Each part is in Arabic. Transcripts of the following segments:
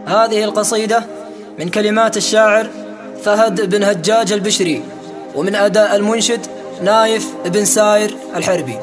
هذه القصيدة من كلمات الشاعر فهد بن هجاج البشري، ومن أداء المنشد نايف بن ساير الحربي.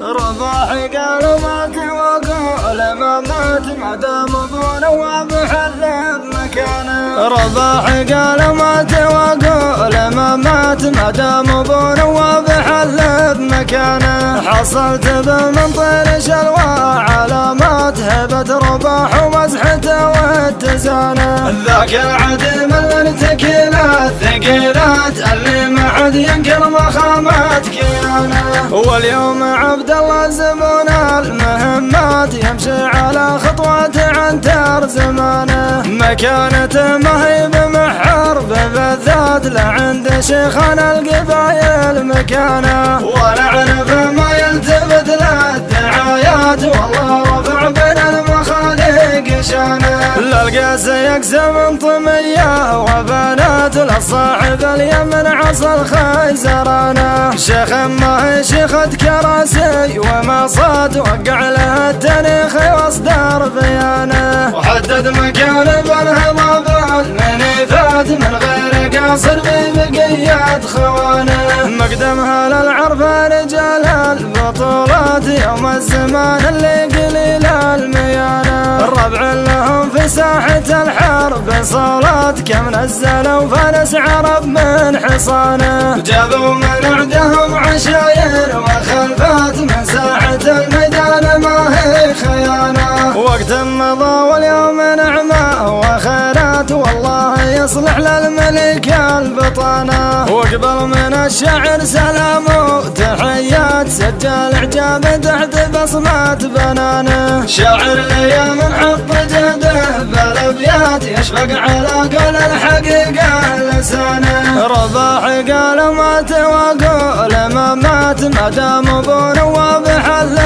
رباحي قالوا مات وقول ما مات ما دام ابو نواب حل بمكانه. رباحي قالوا مات وقول ما مات ما دام ابو نواب حل بمكانه. حصلت بمنطر شلوى علامات هبة رباح ومزحته واتزانه. ذاك العدم الارتكيلات ثقيلات اللي ما عاد ينكر مخامات كيانه. واليوم عبد الله زبون المهمات يمشي على خطوات عن تار زمانه. مكانته ما هي بمحر بالذات لعند شيخنا القبايل مكانه. ولا عرف ما يلتفت له الدعايات والله رفع بين المخاليق شانه. للقاس يقسم طميه وبنات للصاحب اليمن عصا الخيزرانه. شيخ ما هي شيخة كراسي وما صاد وقع له التاريخ واصدار بيانه. وحدد مكان بالهضاب المنيفات من غير قاصر ببقية خوانه. مقدمها للعرف رجال البطولات يوم الزمان اللي قليل الميانه. الربع لهم في ساحة الحرب صولات كم نزلوا فارس عرب من حصانه. جابوا من عندهم عشاير وخلفات من ساحة الميدان ما هي خيانة. وقت مضى واليوم نعمة وخيرات والله يصلح للملك البطانة. وقبل من الشعر سلام وتحيات سجل اعجاب تحت بصمات بنانه. شاعر الايام حط جهده بالابيات يشفق على قول الحقيقة لسانه. رباحي قال مات وقول ما مات ما دام ابو نواب حل